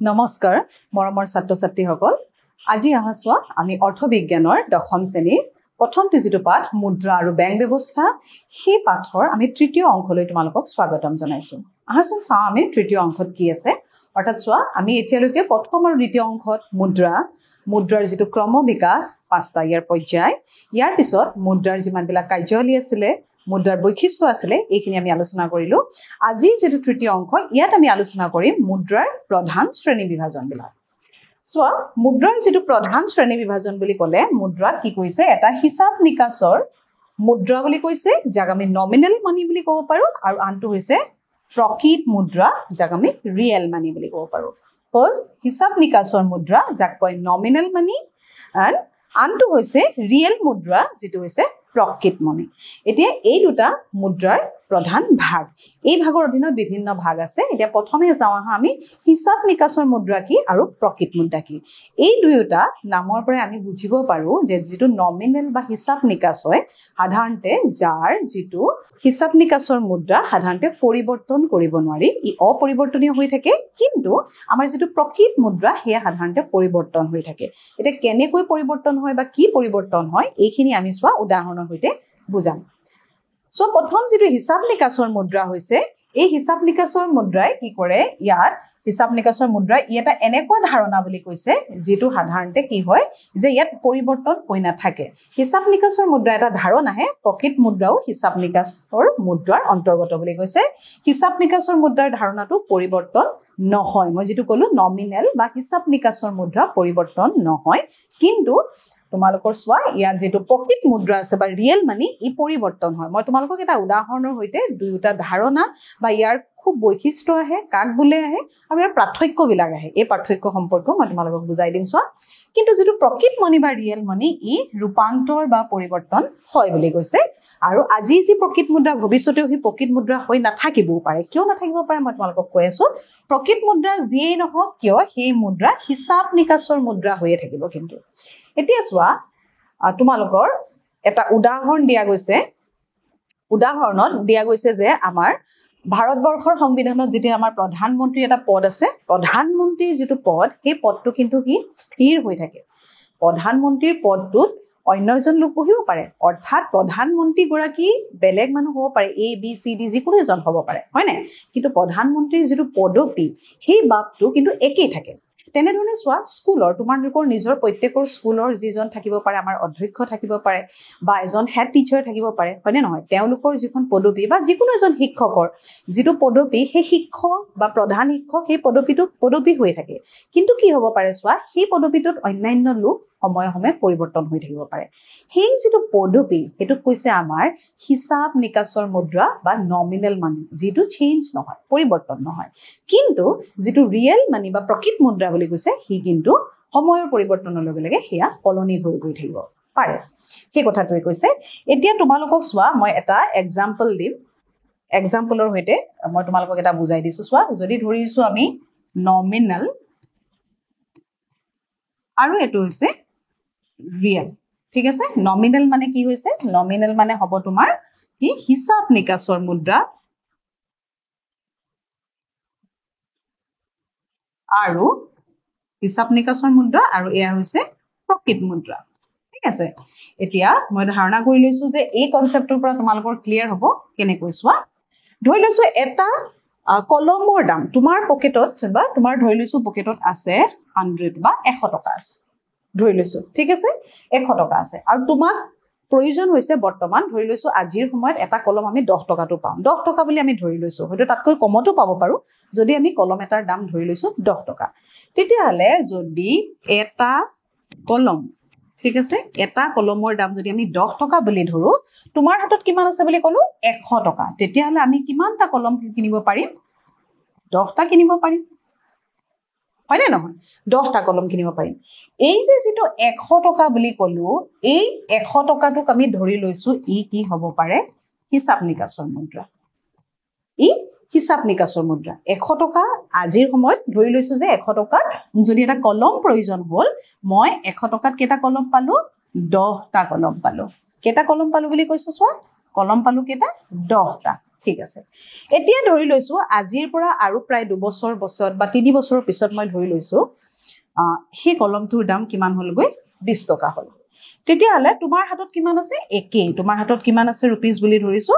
নমস্কাৰ মৰমৰ ছাত্ৰ-ছাত্ৰীসকল আজি আহাছোৱা আমি অৰ্থবিজ্ঞানৰ দশম শ্ৰেণীৰ প্ৰথমটো যেটো পাঠ মুদ্ৰা আৰু বেংক ব্যৱস্থা সেই পাঠৰ আমি তৃতীয় অংশলৈ তোমালোকক স্বাগতম জনাইছো আহাচোন চাও আমি তৃতীয় অংশত কি আছে অৰ্থাৎ চোৱা আমি এতিয়ালৈকে প্ৰথম আৰু দ্বিতীয় অংশত মুদ্ৰাৰ যেটো ক্ৰম বিকাশ পাঁচটা ইয়াৰ পৰ্যায় ইয়াৰ পিছত মুদ্ৰাৰ যিমানবিলাক কাৰ্যাৱলী আছিল মুদ্ৰাৰ বৈশিষ্ট্য আছিল এইখিনি আমি আলোচনা কৰিলো আজিৰ যেটো তৃতীয় অংশ ইয়াত আমি আলোচনা কৰিম মুদ্ৰাৰ প্ৰধান শ্ৰেণী বিভাজন বিলাক সোৱা মুদ্ৰাৰ যেটো প্ৰধান শ্ৰেণী বিভাজন বুলি ক'লে মুদ্ৰা কি কৈছে এটা হিসাব নিকাছৰ মুদ্ৰা বুলি কৈছে যাক আমি নমিনেল মানি বুলি ক'ব পাৰো আৰু আনটো হৈছে প্ৰকৃত মুদ্ৰা যাক আমি ৰিয়েল মানি বুলি ক'ব পাৰো ফাৰ্স্ট হিসাব নিকাছৰ মুদ্ৰা যাক কয় নমিনেল মানি এণ্ড আনটো হৈছে ৰিয়েল মুদ্ৰা যেটো হৈছে প্ৰকৃত মানি এতিয়া এই দুটা মুদ্ৰাৰ প্ৰধান ভাগ এই ভাগৰ অধীনত বিভিন্ন ভাগ আছে এতিয়া প্ৰথমে যাও আমি হিসাব নিকাছৰ মুদ্ৰা কি আৰু প্ৰকৃত মুদ্ৰা কি এই দুয়োটা নামৰ পৰা আমি বুজিব পাৰো যে যেটো নমিনেল বা হিসাব নিকাছ হয় সাধাৰণতে যাৰ যেটো হিসাব নিকাছৰ মুদ্ৰা সাধাৰণতে পৰিৱৰ্তন কৰিব নোৱাৰি ই অপৰিৱৰ্তনীয় হৈ থাকে কিন্তু আমাৰ যেটো প্ৰকৃত মুদ্ৰা হেয়া সাধাৰণতে পৰিৱৰ্তন হৈ থাকে এটা কেনেকৈ পৰিৱৰ্তন হয় বা কি পৰিৱৰ্তন হয় এইখিনি আমি সোৱা উদাহৰণৰ হৈতে বুজাম সো প্ৰথম যেটো হিসাব নিকাছৰ মুদ্ৰা হৈছে এই হিসাব নিকাছৰ মুদ্ৰাই কি কৰে ইয়াত হিসাব নিকাছৰ মুদ্ৰা এটা এনেকুৱা ধাৰণা বুলি কৈছে যেটো সাধাৰণতে কি হয় যে ইয়াত পৰিৱৰ্তন হৈ নাথাকে হিসাব নিকাছৰ মুদ্ৰা এটা ধাৰণাহে প্ৰকৃত মুদ্ৰাও হিসাব নিকাছৰ মুদ্ৰাৰ অন্তৰ্গত বুলি কৈছে হিসাব নিকাছৰ মুদ্ৰাৰ ধাৰণাটো পৰিৱৰ্তন নহয় মই যেটো কলো নমিনেল বা হিসাব নিকাছৰ মুদ্ৰা পৰিৱৰ্তন নহয় কিন্তু তোমালোকৰ সোৱা ইয়াত যেটো প্ৰকৃত মুদ্ৰা আছে বা ৰিয়েল মানি ই পৰিৱৰ্তন হয় মই তোমালোকক এটা উদাহৰণৰ হৈতে দুয়োটা ধাৰণা বা ইয়াৰ খুব বৈশিষ্ট্য আহে কাক বুলে আহে আৰু ইয়াৰ পাৰ্থক্য বিলাক আহে এই পাৰ্থক্য সম্পৰ্ক মই তোমালোকক বুজাই দিম সোৱা কিন্তু যেটো প্ৰকৃত মানি বা ৰিয়েল মানি ই ৰূপান্তৰ বা পৰিৱৰ্তন হয় বুলি কৈছে আৰু আজি যি প্ৰকৃত মুদ্ৰা ভৱিষ্যতেও হি প্ৰকৃত মুদ্ৰা হৈ নাথাকিবও পাৰে কিয় নাথাকিব পাৰে মই তোমালোকক কৈ আছো প্ৰকৃত মুদ্ৰা যিয়েই নহওক কিয় সেই মুদ্ৰা হিসাব নিকাছৰ মুদ্ৰা হৈয়ে থাকিব কিন্তু এতিয়া সোৱা তোমালোকৰ এটা উদাহৰণ দিয়া গৈছে উদাহৰণত দিয়া গৈছে যে আমাৰ ভাৰতবৰ্ষৰ সংবিধানত যেতিয়া আমাৰ প্ৰধানমন্ত্ৰী এটা পদ আছে প্ৰধানমন্ত্ৰীৰ যেটো পদ সেই পদটো কিন্তু কি স্থিৰ হৈ থাকে প্ৰধানমন্ত্ৰীৰ পদটোত অন্য এজন লোক বহিব পাৰে অৰ্থাৎ প্ৰধানমন্ত্ৰী গৰাকী বেলেগ মানুহ হ'ব পাৰে এ বি সি ডি যিকোনো এজন হ'ব পাৰে হয় নাই কিন্তু প্ৰধানমন্ত্ৰীৰ যেটো পদবী সেই বাপটো কিন্তু একেই থাকে তেনেধৰণে সোৱা স্কুলৰ তোমালোকৰ নিজৰ প্ৰত্যেকৰ স্কুলৰ যিজন থাকিব পাৰে আমাৰ অধ্যক্ষ থাকিব পাৰে বা এজন হেড টিচাৰ থাকিব পাৰে হয়নে নহয় তেওঁলোকৰ যিখন পদবী বা যিকোনো এজন শিক্ষকৰ যেটো পদবী সেই শিক্ষক বা প্ৰধান শিক্ষক সেই পদবী হৈ থাকে কিন্তু কি হ'ব পাৰে সোৱা সেই পদবীটোত অন্যান্য লোক সময়ে সময়ে পৰিৱৰ্তন হৈ থাকিব পাৰে সেই যেটো পদবী হেতু কৈছে আমাৰ হিসাব নিকাছৰ মুদ্ৰা বা নমিনেল মানি যেটো চেঞ্জ নহয় পৰিৱৰ্তন নহয় কিন্তু যেটো ৰিয়েল মানি বা প্ৰকৃত মুদ্ৰা বুলি কৈছে হি কিন্তু সময়ৰ পৰিৱৰ্তনৰ লগে লগে হেয়া সলনি হৈ গৈ থাকিব পাৰে সেই কথাটোৱে কৈছে এতিয়া তোমালোকক সোৱা মই এটা এক্সাম্পল দিম এক্সাম্পলৰ হৈতে মই তোমালোকক এটা বুজাই দিছো সোৱা যদি ধৰিছো আমি নমিনেল আৰু এটো হৈছে ৰিয়েল ঠিক আছে নমিনেল মানে কি হৈছে নমিনেল মানে হ'ব তোমাৰ কি হিসাব নিকাছৰ মুদ্ৰা আৰু হিসাব নিকাছৰ মুদ্ৰা আৰু এয়া হৈছে প্ৰকৃত মুদ্ৰা ঠিক আছে এতিয়া মই ধাৰণা কৰি লৈছো যে এই কনসেপ্টৰ পৰা তোমালোকৰ ক্লিয়াৰ হ'ব কেনে কৈছোৱা ধৰি লৈছো এটা কলমৰ দাম তোমাৰ পকেটত বা তোমাৰ ধৰি লৈছো পকেটত আছে 100 বা 100 টকা আছে ধৰি লৈছো ঠিক আছে 100 টকা আছে আৰু তোমাক প্ৰয়োজন হৈছে বৰ্তমান ধৰি লৈছো আজিৰ সময়ত এটা কলম আমি 10 টকাটো পাম 10 টকা বুলি আমি ধৰি লৈছো হয়তো তাতকৈ কমতো পাব পাৰো যদি আমি কলম এটাৰ দাম ধৰি লৈছো 10 টকা তেতিয়াহলে যদি এটা কলম ঠিক আছে এটা কলমৰ দাম যদি আমি 10 টকা বুলি ধৰো তোমাৰ হাতত কিমান আছে বুলি কলো 100 টকা তেতিয়াহলে আমি কিমানটা কলম কিনিব পাৰিম 10টা কিনিব পাৰিম হয়নে নহয় 10টা কলম কিনিব পাৰিম এই যে যেটো 100 টকা বুলি কলো এই 100 টকাটোক আমি ধৰি লৈছো ই কি হ'ব পাৰে হিসাব নিকাছৰ মুদ্ৰা ই হিসাব নিকাছৰ মুদ্ৰা 100 টকা আজিৰ সময়ত ধৰি লৈছো যে 100 টকাত যদি এটা কলম প্ৰয়োজন হ'ল মই 100 টকাত কেটা কলম পালো 10টা কলম পালো কেটা কলম পালো বুলি কৈছো সোৱা কলম পালো কেটা 10টা ঠিক আছে এতিয়া ধৰি লৈছো আজিৰ পৰা আৰু প্ৰায় 2 বছৰ বা 3 বছৰৰ পিছত মই ধৰি লৈছো সেই কলমটোৰ দাম কিমান হলগৈ 20 টকা হল তেতিয়াহলে তোমাৰ হাতত কিমান আছে একেই তোমাৰ হাতত কিমান আছে ৰুপিস বুলি ধৰিছো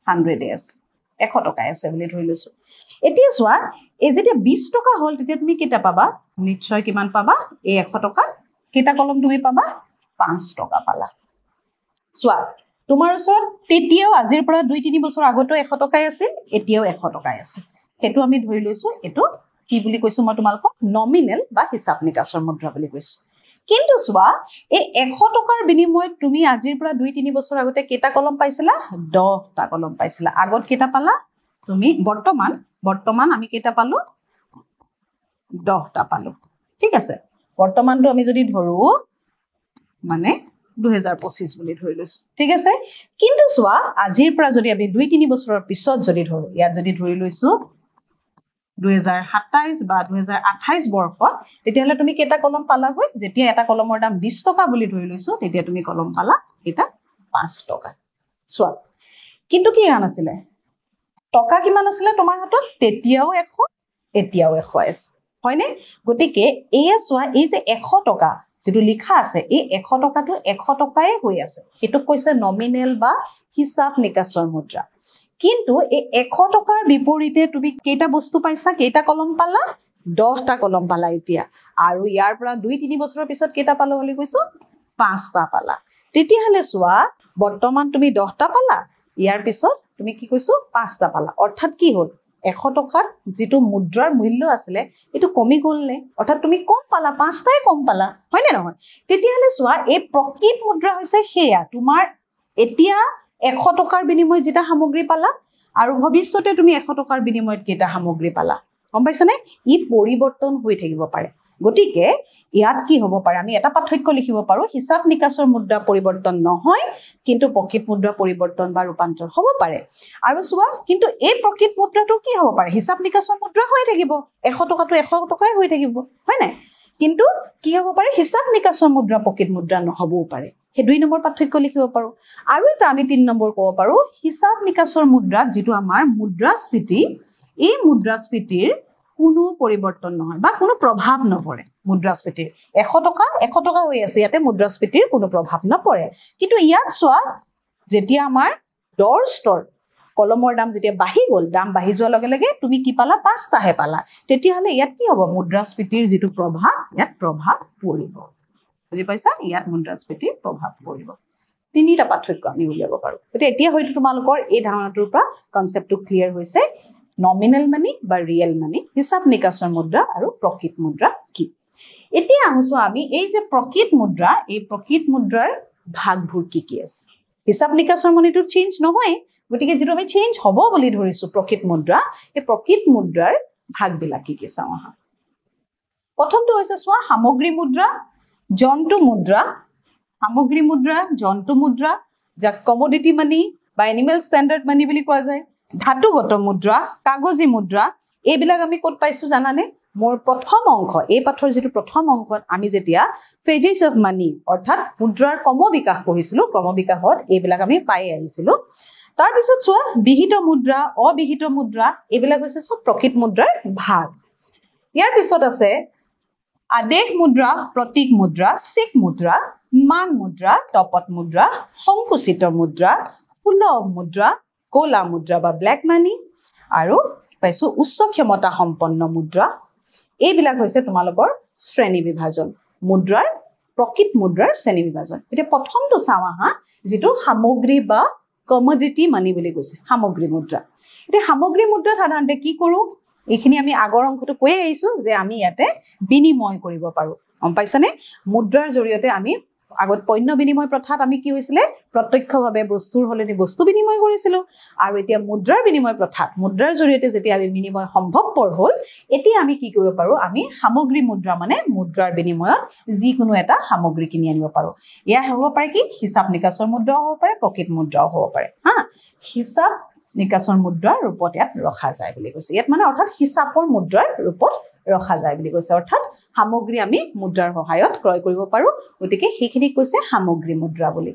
100 আছে 100 টকা আছে বুলি ধৰি লৈছো এতিয়া চোৱা এই যেতিয়া 20 টকা হল তেতিয়া তুমি কেটা পাবা নিশ্চয় কিমান পাবা এই 100 টকা কেটা কলম তুমি পাবা 5 টকা পালা চোৱা তোমাৰ ওচৰত তেতিয়াও আজিৰ পৰা 2-3 বছৰ আগতো 100 টকাই আছিল এতিয়াও 100 টকাই আছে হেতু আমি ধৰি লৈছো এটো কি বুলি কৈছো মই তোমালোকক নমিনেল বা হিসাব নিকাচৰ মুদ্ৰা বুলি কৈছো কিন্তু চোৱা এই 100 টকাৰ বিনিময়ত তুমি আজিৰ পৰা 2-3 বছৰ আগতে কেটা কলম পাইছিলা 10 টা কলম পাইছিলা আগত কেটা পালা তুমি বৰ্তমান আমি কেটা পালো 10 টা পালো ঠিক আছে বৰ্তমানটো আমি যদি ধৰো মানে 2025 বুলি ধৰি লৈছো ঠিক আছে কিন্তু চোৱা আজিৰ পৰা যদি আমি 2-3 বছৰৰ পিছত যদি ধৰো ইয়াত যদি ধৰি লৈছো 2027 বা 2028 বৰ্ষত তেতিয়াহলে তুমি কেটা কলম পালা গৈ যেতিয়া এটা কলমৰ দাম 20 টকা বুলি ধৰি লৈছো তেতিয়া তুমি কলম পালা এটা 5 টকা চোৱা কিন্তু কি আন আছিলে টকা কিমান আছিলে তোমাৰ হাতত তেতিয়াও 100 এতিয়াও 100 আছে হয়নে গটিকে এই চোৱা এই যে 100 টকা যেটো লিখা আছে এই 100 টকাটো 100 টকাই হৈ আছে এটো কৈছে নমিনেল বা হিসাব নিকাচৰ মুদ্ৰা কিন্তু এই 100 টকাৰ বিপৰীতে তুমি কেটা বস্তু পাইছা কেটা কলম পালা 10 টা কলম পালা এতিয়া আৰু ইয়াৰ পৰা 2-3 বছৰৰ পিছত কেটা পালো বুলি কৈছো 5 টা পালা তেতিয়াহলে চোৱা বৰ্তমান তুমি 10 টা পালা ইয়াৰ পিছত তুমি কি কৈছো 5 টা পালা অৰ্থাৎ কি হ'ল 100 টকাত যেটো মুদ্ৰাৰ মূল্য আছিল এটো কমি গলনে অৰ্থাৎ তুমি কম পালা 5 টাই কম পালা হয় নে নহয় তেতিয়াহলে চোৱা এই প্ৰকৃত মুদ্ৰা হৈছে হেয়া তোমাৰ এতিয়া 100 টকাৰ বিনিময়ত যেটা সামগ্ৰী পালা আৰু ভৱিষ্যতে তুমি 100 টকাৰ বিনিময়ত কেটা সামগ্ৰী পালা গম পাইছানে ই পৰিৱৰ্তন হৈ থাকিব পাৰে গটিকে ইয়াত কি হ'ব পাৰে আমি এটা পাৰ্থক্য লিখিব পাৰো হিসাব নিকাচৰ মুদ্ৰা পৰিৱৰ্তন নহয় কিন্তু প্ৰকৃত মুদ্ৰা পৰিৱৰ্তন বা ৰূপান্তৰ হ'ব পাৰে আৰু চোৱা কিন্তু এই প্ৰকৃত মুদ্ৰাটো কি হ'ব পাৰে হিসাব নিকাচৰ মুদ্ৰা হৈ থাকিব 100 টকাটো 100 টকাই হৈ থাকিব হয় নাই কিন্তু কি হ'ব পাৰে হিসাব নিকাচৰ মুদ্ৰা প্ৰকৃত মুদ্ৰা নহবও পাৰে হে 2 নম্বৰ পাৰ্থক্য লিখিব পাৰো আৰু এটা আমি 3 নম্বৰ ক'ব পাৰো হিসাব নিকাচৰ মুদ্ৰা যেটো আমাৰ মুদ্ৰাস্ফীতি এই মুদ্ৰাস্ফীতিৰ কোনো পৰিৱৰ্তন নহয় বা কোনো প্ৰভাৱ নপৰে মুদ্ৰাস্ফীতিৰ 100 টকা হৈ আছে ইয়াতে মুদ্ৰাস্ফীতিৰ কোনো প্ৰভাৱ নপৰে কিন্তু ইয়াত চোৱা যেতিয়া আমাৰ দৰ স্তৰ কলমৰ দাম যেতিয়া বাঢ়ি গল দাম বাঢ়ি যোৱাৰ লগে লগে তুমি কি পালা 5 টাহে পালা তেতিয়াহলে ইয়াত কি হ'ব মুদ্ৰাস্ফীতিৰ যেটো প্ৰভাৱ ইয়াত প্ৰভাৱ পৰিব বুজি পাইছা ইয়াত মুদ্ৰাস্ফীতিৰ প্ৰভাৱ পৰিব তিনিটা পাৰ্থক্য আমি উলিয়াব পাৰো এতিয়া হয়তো তোমালোকৰ এই ধাৰণাটোৰ পৰা কনসেপ্টটো ক্লিয়াৰ হৈছে নমিনেল মানি বা ৰিয়েল মানি হিসাব নিকাচৰ মুদ্ৰা আৰু প্ৰকৃত মুদ্ৰা কি এতিয়া আহছো আমি এই যে প্ৰকৃত মুদ্ৰা এই প্ৰকৃত মুদ্ৰাৰ ভাগবোৰ কি আছে হিসাব নিকাচৰ মানিটো চেঞ্জ নহয় গটিকে যেটো আমি চেঞ্জ হ'ব বুলি ধৰিছো প্ৰকৃত মুদ্ৰা এই প্ৰকৃত মুদ্ৰাৰ ভাগবিলাক কি চাও আহা প্ৰথমটো হৈছে চোৱা সামগ্ৰী মুদ্ৰা জন্তু মুদ্ৰা সামগ্ৰী মুদ্ৰা জন্তু মুদ্ৰা যাক কমোডিটি মানি বা এনিমেল ষ্টেণ্ডাৰ্ড মানি বুলি কোৱা যায় ধাতুগত মুদ্ৰা কাগজী মুদ্ৰা এইবিলাক আমি ক'ত পাইছো জানানে মোৰ প্ৰথম অংশ এই পাঠৰ যেটো প্ৰথম অংশত আমি যেতিয়া ফেজেছ অফ মানি অৰ্থাৎ মুদ্ৰাৰ ক্ৰমবিকাশ পঢ়িছিলো ক্ৰমবিকাশত এইবিলাক আমি পাই আহিছিলো তাৰ পিছত চোৱা বিহিত মুদ্ৰা অবিহিত মুদ্ৰা এইবিলাক হৈছে সব প্ৰকৃত মুদ্ৰাৰ ভাগ ইয়াৰ পিছত আছে আদেশ মুদ্ৰা প্ৰতীক মুদ্ৰা চিক মুদ্ৰা মান মুদ্ৰা তপত মুদ্ৰা সংকুচিত মুদ্ৰা সুলভ মুদ্ৰা কোলা মুদ্ৰা বা ব্ল্যাক মানি আৰু পাইছো উচ্চ ক্ষমতা সম্পন্ন মুদ্ৰা এইবিলাক হৈছে তোমালোকৰ শ্ৰেণী বিভাজন মুদ্ৰাৰ প্ৰকৃত মুদ্ৰাৰ শ্ৰেণী বিভাজন এটা প্ৰথমটো চাও আহা যেটো সামগ্ৰী বা কমোডিটি মানি বুলি কৈছে সামগ্ৰী মুদ্ৰা এটা সামগ্ৰী মুদ্ৰা সাধাৰণতে কি কৰো এইখিনি আমি আগৰ অংশটো কৈ আহিছো যে আমি ইয়াতে বিনিময় কৰিব পাৰো গম পাইছানে মুদ্ৰাৰ জৰিয়তে আমি আগত পণ্য বিনিময় প্ৰথাত আমি কি হৈছিলে প্ৰত্যক্ষভাৱে বস্তুৰ হলেনি বস্তু বিনিময় কৰিছিল আৰু এতিয়া মুদ্ৰাৰ বিনিময় প্ৰথাত মুদ্ৰাৰ জৰিয়তে যেতিয়া আমি বিনিময় সম্ভৱপৰ হল এতিয়া আমি কি কৰিব পাৰো আমি সামগ্ৰী মুদ্ৰা মানে মুদ্ৰাৰ বিনিময়ত যি কোনো এটা সামগ্ৰী কিনি আনিব পাৰো ইয়া হ'ব পাৰে কি হিসাব নিকাচৰ মুদ্ৰাও হ'ব পাৰে প্ৰকৃত মুদ্ৰাও হ'ব পাৰে হা হিসাব নিকাচৰ মুদ্ৰাৰ ৰূপত ইয়াত ৰখা যায় বুলি কৈছে ইয়াত মানে অৰ্থাৎ হিসাবৰ মুদ্ৰাৰ ৰূপত ৰখা যায় বুলি কৈছে অৰ্থাৎ সামগ্ৰী আমি মুদ্ৰাৰ সহায়ত ক্ৰয় কৰিব পাৰো গতিকে সেইখিনি কৈছে সামগ্ৰী মুদ্ৰা বুলি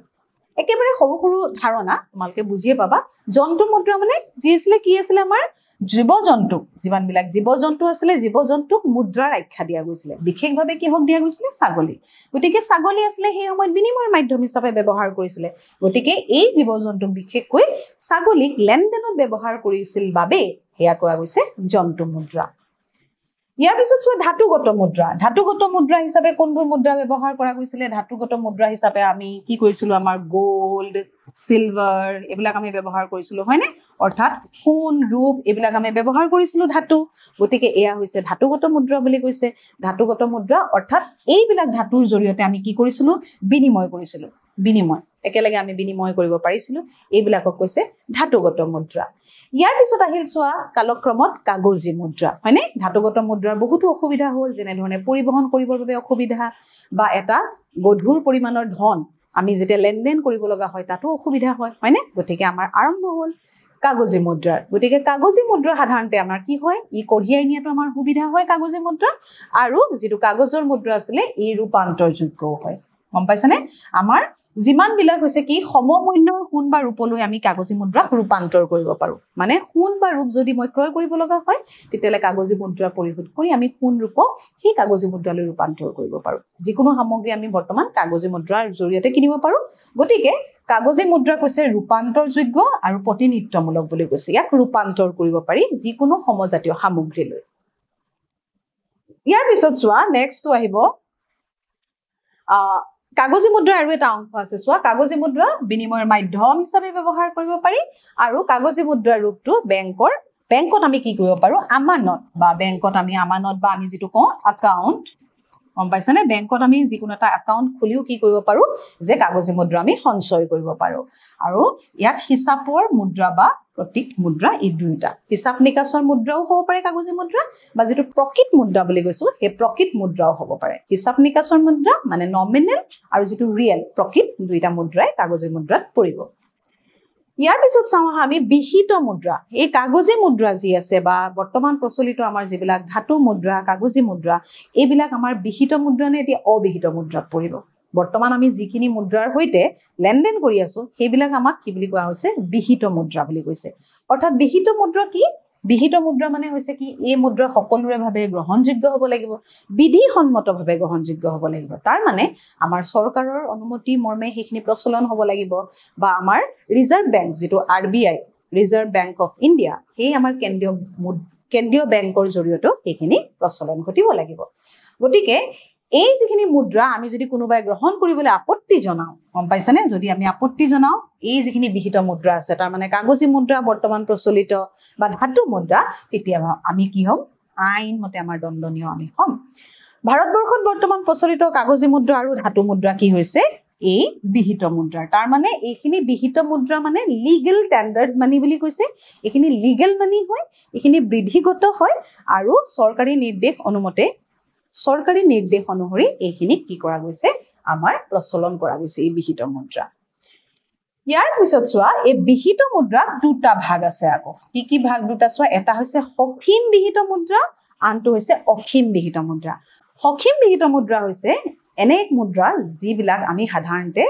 একেবাৰে সৰু সৰু ধাৰণা তোমালোকে বুজিয়ে পাবা জন্তু মুদ্ৰা মানে যি আছিলে কি আছিলে আমাৰ জীৱ-জন্তু যিমানবিলাক জীৱ-জন্তু আছিলে জীৱ-জন্তুক মুদ্ৰাৰ আখ্যা দিয়া গৈছিলে বিশেষভাৱে কিহক দিয়া গৈছিলে ছাগলী গতিকে ছাগলী আছিলে সেই সময়ত বিনিময়ৰ মাধ্যম হিচাপে ব্যৱহাৰ কৰিছিলে গতিকে এই জীৱ-জন্তুক বিশেষকৈ ছাগলীক লেনদেনত ব্যৱহাৰ কৰিছিল বাবে হেয়া কোৱা গৈছে জন্তু মুদ্ৰা ইয়াৰ পিছত চোৱা ধাতুগত মুদ্ৰা হিচাপে কোনবোৰ মুদ্ৰা ব্যৱহাৰ কৰা গৈছিলে ধাতুগত মুদ্ৰা হিচাপে আমি কি কৰিছিলো আমাৰ গোল্ড সিলভাৰ এইবিলাক আমি ব্যৱহাৰ কৰিছিলো হয়নে অৰ্থাৎ সোণ ৰূপ এইবিলাক আমি ব্যৱহাৰ কৰিছিলো ধাতু গতিকে এয়া হৈছে ধাতুগত মুদ্ৰা বুলি কৈছে ধাতুগত মুদ্ৰা অৰ্থাৎ এইবিলাক ধাতুৰ জৰিয়তে আমি কি কৰিছিলো বিনিময় একেলগে আমি বিনিময় কৰিব পাৰিছিলো এইবিলাকক কৈছে ধাতুগত মুদ্ৰা ইয়াৰ পিছত আহিল চোৱা কালক্ৰমত কাগজী মুদ্ৰা হয়নে ধাতুগত মুদ্ৰাৰ বহুতো অসুবিধা হ'ল যেনে ধৰণে পৰিবহন কৰিবৰ বাবে অসুবিধা বা এটা গধুৰ পৰিমাণৰ ধন আমি যেতিয়া লেনদেন কৰিব লগা হয় তাতো অসুবিধা হয় হয়নে গতিকে আমাৰ আৰম্ভ হ'ল কাগজী মুদ্ৰা গতিকে কাগজী মুদ্ৰা সাধাৰণতে আমাৰ কি হয় ই কঢ়িয়াই নিয়াটো আমাৰ সুবিধা হয় কাগজী মুদ্ৰা আৰু যেটো কাগজৰ মুদ্ৰা আছিল এই ৰূপান্তৰযোগ্যও হয় গম পাইছানে আমাৰ যিমান বিলাক হৈছে কি সমমূল্যৰ সোণ বা ৰূপলৈ আমি কাগজী মুদ্ৰা ৰূপান্তৰ কৰিব পাৰো মানে সোণ বা ৰূপ যদি মই ক্ৰয় কৰিব লগা হয় তেতিয়ালে কাগজী মুদ্ৰা পৰিশোধ কৰি আমি সোণ ৰূপ সেই কাগজী মুদ্ৰালৈ ৰূপান্তৰ কৰিব পাৰো যিকোনো সামগ্ৰী আমি বৰ্তমান কাগজী মুদ্ৰাৰ জৰিয়তে কিনিব পাৰো গতিকে কাগজী মুদ্ৰা কৈছে ৰূপান্তৰযোগ্য আৰু প্ৰতিনিধিত্বমূলক বুলি কৈছে ইয়াক ৰূপান্তৰ কৰিব পাৰি যিকোনো সমজাতীয় সামগ্ৰীলৈ ইয়াৰ পিছত চোৱা নেক্সটটো আহিব কাগজী মুদ্ৰা আৰু এটা অংশ আছে চোৱা কাগজী মুদ্ৰা বিনিময়ৰ মাধ্যম হিচাপে ব্যৱহাৰ কৰিব পাৰি আৰু কাগজী মুদ্ৰাৰ ৰূপটো বেংকত আমি কি কৰিব পাৰো আমানত বা বেংকত আমি আমানত বা আমি যেটো কওঁ একাউন্ট গম পাইছানে বেংকত আমি যিকোনো এটা একাউন্ট খুলিও কি কৰিব পাৰো যে কাগজী মুদ্ৰা আমি সঞ্চয় কৰিব পাৰো আৰু ইয়াক হিচাপৰ মুদ্ৰা বা প্ৰতীক মুদ্ৰা এই দুইটা হিচাপ নিকাচৰ মুদ্ৰাও হ'ব পাৰে কাগজী মুদ্ৰা বা যেটো প্ৰকৃত মুদ্ৰা বুলি কৈছো সেই প্ৰকৃত মুদ্ৰাও হ'ব পাৰে হিচাপ নিকাচৰ মুদ্ৰা মানে নমিনেল আৰু যেটো ৰিয়েল প্ৰকৃত দুইটা মুদ্ৰাই কাগজী মুদ্ৰাত পৰিব ইয়াৰ পিছত চাওঁ আমি বিহিত মুদ্ৰা এই কাগজী মুদ্ৰা যি আছে বা বৰ্তমান প্ৰচলিত আমাৰ যিবিলাক ধাতু মুদ্ৰা কাগজী মুদ্ৰা এইবিলাক আমাৰ বিহিত মুদ্ৰা নে এটি অবিহিত মুদ্ৰাত পৰিব বৰ্তমান আমি যিখিনি মুদ্ৰাৰ হৈতে লেনদেন কৰি আছো সেইবিলাক আমাক কি বুলি কোৱা হৈছে বিহিত মুদ্ৰা বুলি কৈছে অৰ্থাৎ বিহিত মুদ্ৰা কি বিহিত মুদ্ৰা মানে হৈছে কি এই মুদ্ৰা সকলোৰে ভাবে গ্ৰহণযোগ্য হ'ব লাগিব বিধিসন্মতভাৱে গ্ৰহণযোগ্য হ'ব লাগিব তাৰ মানে আমাৰ চৰকাৰৰ অনুমতি মৰ্মে সেইখিনি প্ৰচলন হ'ব লাগিব বা আমাৰ ৰিজাৰ্ভ বেংক যেটো RBI reserve bank of India সেই আমাৰ কেন্দ্ৰীয় বেংকৰ জৰিয়তে এইখিনি প্ৰচলন ঘটিব লাগিব গতিকে এই যিখিনি মুদ্ৰা আমি যদি কোনোবাই গ্ৰহণ কৰিবলৈ আপত্তি জনাও গম পাইছানে যদি আমি আপত্তি জনাও এই যিখিনি বিহিত মুদ্ৰা আছে তাৰ মানে কাগজী মুদ্ৰা বৰ্তমান প্ৰচলিত বা ধাতু মুদ্ৰা তেতিয়া আমি কি হ'ম আইন মতে আমাৰ দণ্ডনীয় আমি হ'ম ভাৰতবৰ্ষত বৰ্তমান প্ৰচলিত কাগজী মুদ্ৰা আৰু ধাতু মুদ্ৰা কি হৈছে এই বিহিত মুদ্ৰা তাৰ মানে এইখিনি বিহিত মুদ্ৰা মানে লিগ্যাল টেন্ডাৰ্ড মানি বুলি কৈছে এইখিনি লিগ্যাল মানি হয় এইখিনি বিধিগত হয় আৰু চৰকাৰী নিৰ্দেশ অনুসৰি এইখিনি কি কৰা গৈছে আমাৰ প্ৰচলন কৰা গৈছে এই বিহিত মুদ্ৰা ইয়াৰ পিছত চোৱা এই বিহিত মুদ্ৰা দুটা ভাগ আছে আকৌ কি ভাগ দুটা চোৱা এটা হৈছে সক্ষম বিহিত মুদ্ৰা আনটো হৈছে অক্ষম বিহিত মুদ্ৰা সক্ষম বিহিত মুদ্ৰা হৈছে এনে এক মুদ্ৰা যিবিলাক আমি সাধাৰণতে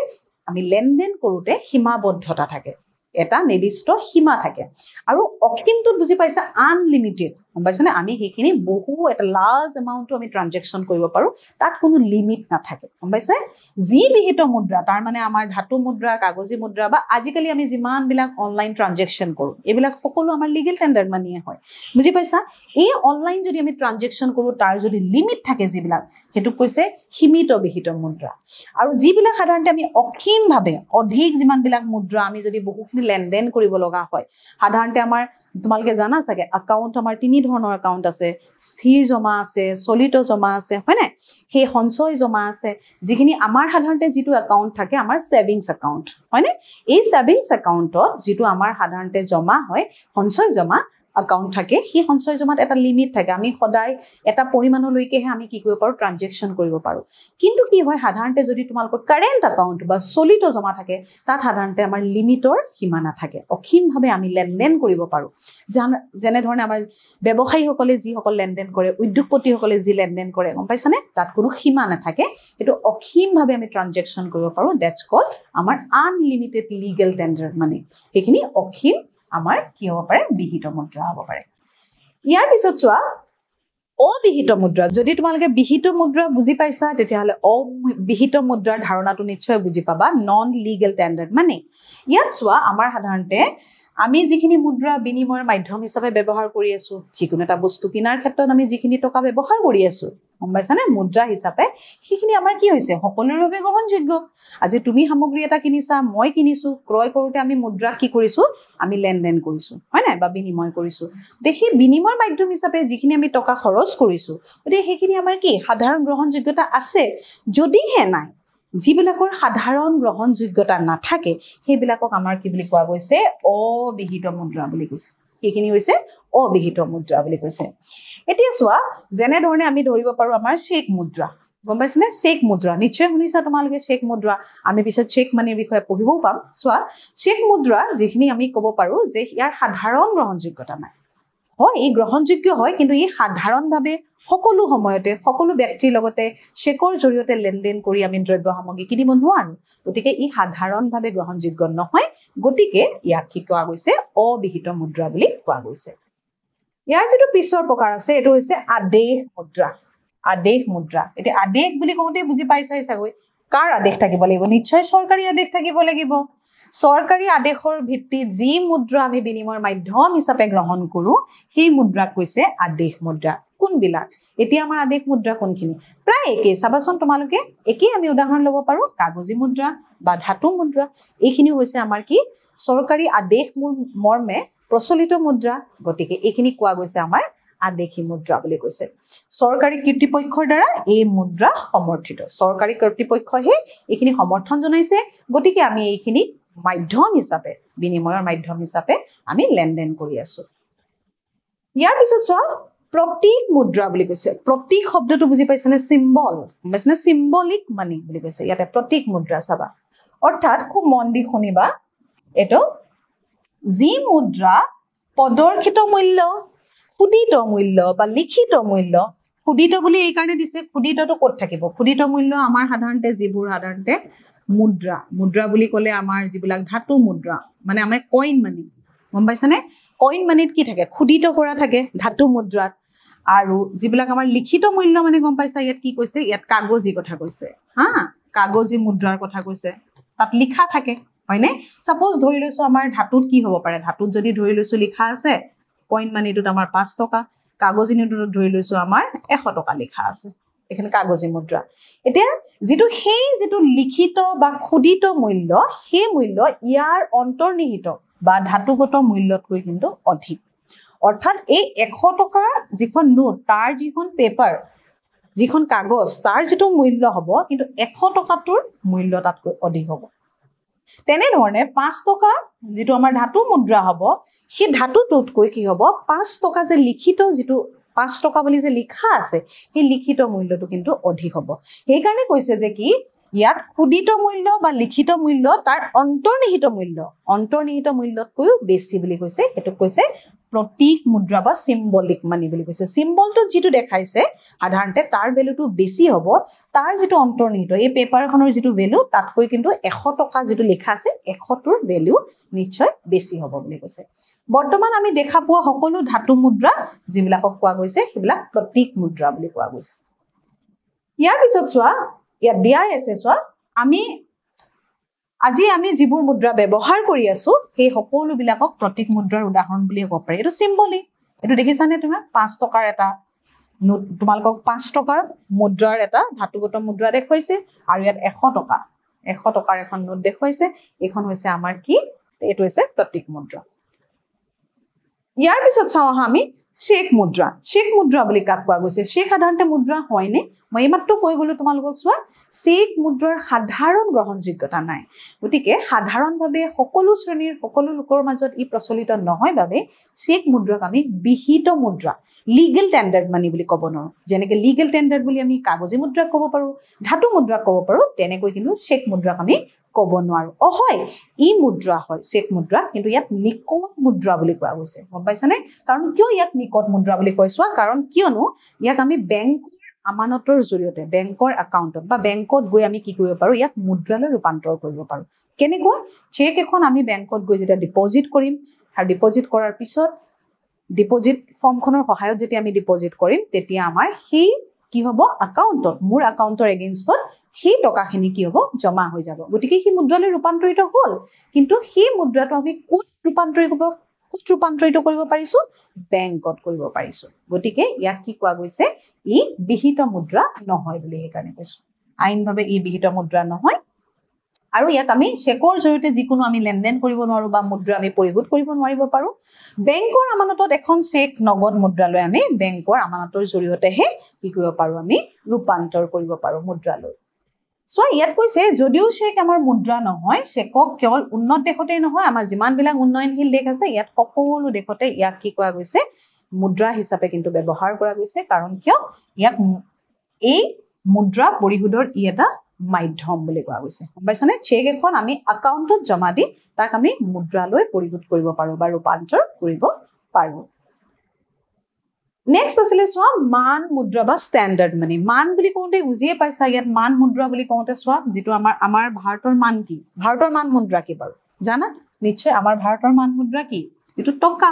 আমি লেনদেন কৰোতে সীমাবদ্ধতা থাকে এটা নিৰ্দিষ্ট সীমা থাকে আৰু অক্ষমটো বুজি পাইছা আনলিমিটেড গম পাইছানে আমি সেইখিনি বহু এটা লাৰ্জ এমাউন্ট আমি ট্ৰানজেকচন কৰিব পাৰো তাত কোনো লিমিট নাথাকে গম পাইছে যি বিহিত মুদ্ৰা তাৰ মানে আমাৰ ধাতু মুদ্ৰা কাগজী মুদ্ৰা বা আজিকালি আমি যিমান বিলাক অনলাইন ট্ৰানজেকচন কৰো এইবিলাক সকলো আমাৰ লিগ্যাল টেন্ডাৰ মানিয়ে হয় বুজি পাইছা এই অনলাইন যদি আমি ট্ৰানজেকচন কৰো তাৰ যদি লিমিট থাকে যিবিলাক হেতু কৈছে সীমিত বিহিত মুদ্ৰা আৰু যিবিলাক সাধাৰণতে আমি অক্ষমভাৱে অধিক যিমান বিলাক মুদ্ৰা আমি যদি বহুখিনি লেনদেন কৰিব লগা হয় সাধাৰণতে আমাৰ তোমালকে জানা চাগে একাউন্ট আমাৰ তিনি ধৰণৰ একাউন্ট আছে স্থিৰ জমা আছে চলিত জমা আছে হয় না সেই সঞ্চয় জমা আছে যিখিনি আমাৰ সাধাৰণতে যেটো একাউন্ট থাকে আমাৰ সেভিংস একাউন্ট হয় না এই সেভিংস একাউন্টত যেটো আমাৰ সাধাৰণতে জমা হয় সঞ্চয় জমা একাউণ্ট থাকে সেই সঞ্চয় জমাত এটা লিমিট থাকে আমি সদায় এটা পৰিমাণলৈকেহে আমি কি কৰিব পাৰো ট্ৰানজেকশ্যন কৰিব পাৰো কিন্তু কি হয় সাধাৰণতে যদি তোমালোকৰ কাৰেণ্ট একাউণ্ট বা চলিত জমা থাকে তাত সাধাৰণতে আমাৰ লিমিটৰ সীমা নাথাকে অসীমভাৱে আমি লেনদেন কৰিব পাৰো যেনে ধৰণে আমাৰ ব্যৱসায়ীসকলে যিসকল লেনদেন কৰে উদ্যোগপতিসকলে যি লেনদেন কৰে গম পাইছানে তাত কোনো সীমা নাথাকে এইটো অসীমভাৱে আমি ট্ৰানজেকশ্যন কৰিব পাৰো দ্যাটছ কল্ড আমাৰ আনলিমিটেড লিগেল টেন্ডাৰ মানে সেইখিনি অসীম আমাৰ কি হ'ব পাৰে বিহিত মুদ্ৰা হ'ব পাৰে ইয়াৰ পিছত চোৱা অবিহিত মুদ্ৰা যদি তোমালোকে বিহিত মুদ্ৰা বুজি পাইছা তেতিয়াহলে অবিহিত মুদ্ৰাৰ ধাৰণাটো নিশ্চয় বুজি পাবা নন লিগেল টেন্ডাৰ মানে ইয়াত চোৱা আমাৰ সাধাৰণতে আমি যিখিনি মুদ্ৰা বিনিময়ৰ মাধ্যম হিচাপে ব্যৱহাৰ কৰি আছো যিকোনো এটা বস্তু কিনাৰ ক্ষেত্ৰত আমি যিখিনি টকা ব্যৱহাৰ কৰি আছো গম পাইছানে মুদ্ৰা হিচাপে সেইখিনি আমাৰ কি হৈছে সকলোৰে বাবে গ্ৰহণযোগ্য আজি তুমি সামগ্ৰী এটা কিনিছা মই কিনিছো ক্ৰয় কৰোতে আমি মুদ্ৰা কি কৰিছো আমি লেনদেন কৰিছো হয় নাই বা বিনিময় কৰিছো দেখি বিনিময় মাধ্যম হিচাপে যিখিনি আমি টকা খৰচ কৰিছো গতিকে সেইখিনি আমাৰ কি সাধাৰণ গ্ৰহণযোগ্যতা আছে যদিহে নাই যিবিলাকৰ সাধাৰণ গ্ৰহণযোগ্যতা নাথাকে সেইবিলাকক আমাৰ কি বুলি কোৱা গৈছে অবিহিত মুদ্ৰা বুলি কৈছে সেইখিনি হৈছে অবিহিত মুদ্ৰা বুলি কৈছে এতিয়া চোৱা যেনে ধৰণে আমি ধৰিব পাৰো আমাৰ চেক মুদ্ৰা গম পাইছানে চেক মুদ্ৰা নিশ্চয় শুনিছা তোমালোকে চেক মুদ্ৰা আমি পিছত চেক মানিৰ বিষয়ে পঢ়িবও পাম চোৱা চেক মুদ্ৰা যিখিনি আমি ক'ব পাৰো যে ইয়াৰ সাধাৰণ গ্ৰহণযোগ্যতা নাই হয় এই গ্ৰহণযোগ্য হয় কিন্তু ই সাধাৰণভাৱে সকলো সময়তে সকলো ব্যক্তিৰ লগতে চেকৰ জৰিয়তে লেনদেন কৰি আমি দ্ৰব্য সামগ্ৰী কিনিব নোৱাৰো গতিকে ই সাধাৰণভাৱে গ্ৰহণযোগ্য নহয় গতিকে ইয়াক কি কোৱা গৈছে অবিহিত মুদ্ৰা বুলি কোৱা গৈছে ইয়াৰ যিটো পিছৰ প্ৰকাৰ আছে এইটো হৈছে আদেশ মুদ্ৰা আদেশ মুদ্ৰা এতিয়া আদেশ বুলি কওঁতে বুজি পাইছাই চাগৈ কাৰ আদেশ থাকিব লাগিব নিশ্চয় চৰকাৰী আদেশ থাকিব লাগিব চৰকাৰী আদেশৰ ভিত্তিত যি মুদ্ৰা আমি বিনিময়ৰ মাধ্যম হিচাপে গ্ৰহণ কৰো সেই মুদ্ৰাক কৈছে আদেশ মুদ্ৰা কোনবিলাক এতিয়া আমাৰ আদেশ মুদ্ৰা কোনখিনি প্ৰায় একেই চাবাচোন তোমালোকে একেই আমি উদাহৰণ ল'ব পাৰো কাগজী মুদ্ৰা বা ধাতু মুদ্ৰা এইখিনি হৈছে আমাৰ কি চৰকাৰী আদেশ মৰ্মে প্ৰচলিত মুদ্ৰা গতিকে এইখিনি কোৱা গৈছে আমাৰ আদেশী মুদ্ৰা বুলি কৈছে চৰকাৰী কৰ্তৃপক্ষৰ দ্বাৰা এই মুদ্ৰা সমৰ্থিত চৰকাৰী কৰ্তৃপক্ষইহে এইখিনি সমৰ্থন জনাইছে গতিকে আমি এইখিনি মাধ্যম হিচাপে বিনিময়ৰ মাধ্যম হিচাপে আমি লেনদেন কৰি আছো ইয়াৰ পিছত চোৱা প্ৰতীক মুদ্ৰা বুলি কৈছে প্ৰতীক শব্দটো বুজি পাইছানে চিম্বল বুজিছানে চিম্বলিক মানি বুলি কৈছে ইয়াতে প্ৰতীক মুদ্ৰা চাবা অৰ্থাৎ খুব মন দি শুনিবা এটো যি মুদ্ৰা প্ৰদৰ্শিত মূল্য খুদিত মূল্য বা লিখিত মূল্য খুদিত বুলি এই কাৰণে দিছে খুদিতটো ক'ত থাকিব খুদিত মূল্য আমাৰ সাধাৰণতে যিবোৰ সাধাৰণতে মুদ্ৰা বুলি ক'লে আমাৰ যিবিলাক ধাতু মুদ্ৰা মানে আমাৰ কইন মানি গম পাইছানে কইন মানিত কি থাকে খুদিত কৰা থাকে ধাতু মুদ্ৰাত আৰু যিবিলাক আমাৰ লিখিত মূল্য মানে গম পাইছা ইয়াত কি কৈছে ইয়াত কাগজী কথা কৈছে হা কাগজী মুদ্ৰাৰ কথা কৈছে তাত লিখা থাকে হয়নে সাপোজ ধৰি লৈছো আমাৰ ধাতুত কি হ'ব পাৰে ধাতুত যদি ধৰি লৈছো লিখা আছে কইন মানিটোত আমাৰ 5 টকা কাগজী নোটত ধৰি লৈছো আমাৰ 100 টকা লিখা আছে এখানে কাগজী মুদ্ৰা এতিয়া যিটো লিখিত বা খুদিত মূল্য সেই মূল্য ইয়াৰ অন্তৰ্নিহিত বা ধাতুগত মূল্যতকৈ কিন্তু অধিক অৰ্থাৎ এই 100 টকাৰ যিখন নোট তাৰ যিখন পেপাৰ যিখন কাগজ তাৰ যিটো মূল্য হ'ব কিন্তু 100 টকাটোৰ মূল্য তাতকৈ অধিক হ'ব তেনে ধৰণে 5 টকা যেটো আমাৰ ধাতু মুদ্ৰা হ'ব সেই ধাতুটোতকৈ কি হ'ব 5 টকা যে লিখিত যেটো 5 টকা বুলি যে লিখা আছে সেই লিখিত মূল্যটো কিন্তু অধিক হ'ব সেই কাৰণে কৈছে যে কি ইয়াত খুদিত মূল্য বা লিখিত মূল্য তাৰ অন্তৰ্নিহিত মূল্যতকৈ বেছি বুলি কৈছে এটো কৈছে প্ৰতীক মুদ্ৰা বা সিম্বলিক মানি বুলি কৈছে সিম্বলটো যেটো দেখাইছে সাধাৰণতে তাৰ ভ্যালুটো বেছি হ'ব তাৰ যেটো অন্তৰ্নিহিত এই পেপাৰখনৰ যেটো ভ্যালু তাতকৈ কিন্তু 100 টকা যেটো লিখা আছে 100 টোৰ ভ্যালু নিশ্চয় বেছি হ'ব বুলি কৈছে বৰ্তমান আমি দেখা পোৱা সকলো ধাতু মুদ্ৰা যিবিলাকক কোৱা গৈছে সেইবিলাক প্ৰতীক মুদ্ৰা বুলি কোৱা গৈছে ইয়াৰ পিছত চোৱা ইয়াত দিয়াই আছে চোৱা আজি আমি যিবোৰ মুদ্ৰা ব্যৱহাৰ কৰি আছো সেই সকলো বিলাকক প্ৰতীক মুদ্ৰাৰ উদাহৰণ বুলি ক'ব পাৰি এটো সিম্বলিক এটো দেখিছানে তুমি 5 টকাৰ এটা নোট তোমালকক 5 টকাৰ মুদ্ৰাৰ এটা ধাতুগত মুদ্ৰা দেখুৱাইছে আৰু ইয়াত 100 টকাৰ এখন নোট দেখুৱাইছে এখন হৈছে আমাৰ কি এটো হৈছে প্ৰতীক মুদ্ৰা ইয়াৰ পিছত চাও আমি শেখ মুদ্ৰা বুলি কাক কোৱা গৈছে শেখ সাধাৰণতে মুদ্ৰা হয়নে মই এইমাত্ৰ কৈ গলো তোমালোকক চোৱা শেখ মুদ্ৰাৰ সাধাৰণ গ্ৰহণযোগ্যতা নাই গতিকে সাধাৰণভাৱে সকলো শ্ৰেণীৰ সকলো লোকৰ মাজত ই প্ৰচলিত নহয় বাবে শেখ মুদ্ৰাক আমি বিহিত মুদ্ৰা লিগেল টেণ্ডাৰ্ড মানি বুলি ক'ব নোৱাৰো যেনেকৈ লিগেল টেণ্ডাৰ্ড বুলি আমি কাগজী মুদ্ৰাক ক'ব পাৰো ধাতু মুদ্ৰাক ক'ব পাৰো তেনেকৈ কিন্তু শেখ মুদ্ৰাক আমি ক'ব নোৱাৰো হয় ই মুদ্ৰা হয় শেখ মুদ্ৰা কিন্তু ইয়াত নিকট মুদ্ৰা বুলি কোৱা গৈছে গম পাইছানে কাৰণ কিয় ইয়াক নিকট মুদ্ৰা বুলি কৈছোৱা কাৰণ কিয়নো ইয়াক আমি বেংকৰ আমানতৰ জৰিয়তে বেংকৰ একাউণ্টত বা বেংকত গৈ আমি কি কৰিব পাৰো ইয়াক মুদ্ৰালৈ ৰূপান্তৰ কৰিব পাৰো কেনেকৈ চেক এখন আমি বেংকত গৈ যেতিয়া ডিপজিট কৰিম আৰু ডিপজিট কৰাৰ পিছত ডিপজিট ফৰ্মখনৰ সহায়ত যেতিয়া আমি ডিপজিট কৰিম তেতিয়া আমাৰ সেই কি হ'ব একাউণ্টত মোৰ একাউণ্টৰ এগেইনষ্টত সেই টকাখিনি কি হ'ব জমা হৈ যাব গতিকে সেই মুদ্ৰালৈ ৰূপান্তৰিত হ'ল কিন্তু সেই মুদ্ৰাটো আমি ক'ত ৰূপান্তৰিত কৰিব পাৰিছো বেংকত কৰিব পাৰিছো গতিকে ইয়াক কি কোৱা গৈছে ই বিহিত মুদ্ৰা নহয় বুলি সেইকাৰণে কৈছো আইনভাৱে ই বিহিত মুদ্ৰা নহয় আৰু ইয়াক আমি চেকৰ জৰিয়তে যিকোনো আমি লেনদেন কৰিব নোৱাৰো বা মুদ্ৰা আমি পৰিশোধ কৰিব নোৱাৰিব পাৰো বেংকৰ আমানতত এখন চেক নগদ মুদ্ৰালৈ আমি বেংকৰ আমানতৰ জৰিয়তেহে কি কৰিব পাৰো আমি ৰূপান্তৰ কৰিব পাৰো মুদ্ৰালৈ সো ইয়াত কৈছে যদিও চেক আমাৰ মুদ্ৰা নহয় চেকক কেৱল উন্নত দেশতেই নহয় আমাৰ যিমানবিলাক উন্নয়নশীল দেশ আছে ইয়াত সকলো দেশতে ইয়াক কি কোৱা গৈছে মুদ্ৰা হিচাপে কিন্তু ব্যৱহাৰ কৰা গৈছে কাৰণ কিয় ইয়াক এই মুদ্ৰা পৰিশোধৰ ই এটা মাধ্যম বুলি কোৱা গৈছে গম পাইছানে চেক এখন আমি একাউণ্টত জমা দি তাক আমি মুদ্ৰালৈ পৰিশোধ কৰিব পাৰো বা ৰূপান্তৰ কৰিব পাৰো নেক্সট আছিলে চোৱা মান মুদ্ৰা বা ষ্টেণ্ডাৰ্ড মানি মান বুলি কওঁতে বুজিয়ে পাইছা ইয়াত মান মুদ্ৰা বুলি কওঁতে চোৱা যিটো আমাৰ ভাৰতৰ মান কি ভাৰতৰ মান মুদ্ৰা কি বাৰু জানা নিশ্চয় আমাৰ ভাৰতৰ মান মুদ্ৰা কি এইটো টকা